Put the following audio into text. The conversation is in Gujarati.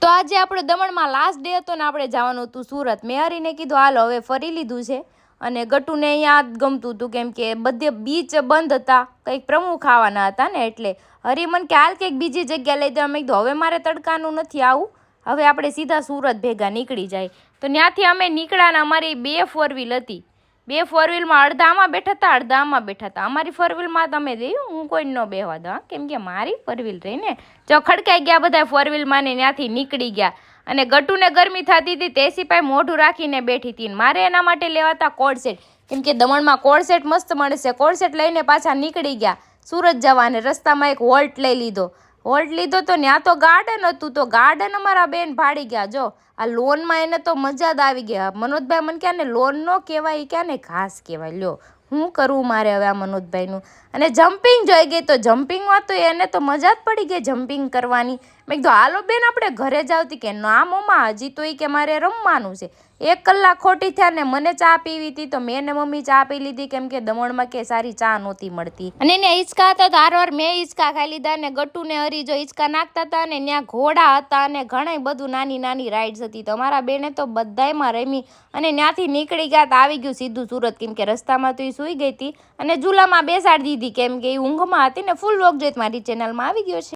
તો આજે આપણે દમણમાં લાસ્ટ ડે હતો ને આપણે જવાનું હતું સુરત. મેં હરીને કીધું હાલો હવે ફરી લીધું છે. અને ગટુને અહીંયા ગમતું હતું કેમ કે બધે બીચ બંધ હતા, કંઈક પ્રમુખ આવવાના હતા ને એટલે હરી મને કે હાલ કંઈક બીજી જગ્યા લઈ દેવા. મેં કીધું હવે મારે તડકાનું નથી આવું, હવે આપણે સીધા સુરત ભેગા નીકળી જાય. તો ત્યાંથી અમે નીકળ્યા ને અમારી 2 4 વ્હીલ હતી. 2 4 વ્હીલમાં અડધા આમાં બેઠા હતા, અડધા આમાં બેઠા હતા. અમારી 4 વ્હીલમાં તમે જોયું હું કોઈ ન બેહવા દઉં કેમ કે મારી 4 વ્હીલ રહીને જો ખડકાઈ ગયા બધા 4 વ્હીલમાં ને ત્યાંથી નીકળી ગયા. અને ગટુને ગરમી થતી હતી તે સિપાઈ મોઢું રાખીને બેઠી હતી. મારે એના માટે લેવા હતા કોડ સેટ કેમ કે દમણમાં કોડ સેટ મસ્ત મળે છે. કોડ સેટ લઈને પાછા નીકળી ગયા સુરત જવા. અને રસ્તામાં એક હોલ્ટ લઈ લીધો. હોલ્ટ લીધો તો ત્યાં તો ગાર્ડન હતું. તો ગાર્ડન અમારા બેન ભાડી ગયા. જો આ લોનમાં એને તો મજા જ આવી ગયા. મનોજભાઈ મને ક્યાં ને લોન ન કહેવાય, ક્યાં ને ઘાસ કહેવાય. લ્યો હું કરવું મારે હવે આ મનોજભાઈનું. અને જમ્પિંગ જોઈ ગઈ તો જમ્પિંગમાં તો એને તો મજા જ પડી ગઈ જમ્પિંગ કરવાની. મેં કીધું હાલો બેન આપણે ઘરે જ આવતી કે ના મમ્મા હજી તો એ કે મારે રમવાનું છે. 1 કલાક ખોટી થયા ને મને ચા પીવી હતી તો મેં ને મમ્મી ચા પી લીધી કેમ કે દમણમાં કે સારી ચા નહોતી મળતી. અને એને હિંચકા હતા તો હારવાર મેં હિંચકા ખાઈ લીધા. ને ગટુને હરી જો હિંચકા નાખતા હતા ને ત્યાં ઘોડા હતા અને ઘણી બધું નાની નાની રાઇડ્સ હતી. તો અમારા બેને તો બધાયમાં રમી અને ત્યાંથી નીકળી ગયા તો આવી ગયું સીધું સુરત કેમ કે રસ્તામાં તો એ સૂઈ ગઈ હતી અને ઝૂલામાં બેસાડી દીધી કેમ કે એ ઊંઘમાં હતી ને. ફૂલ વ્લોગ જોઈ મારી ચેનલમાં આવી ગયો છે.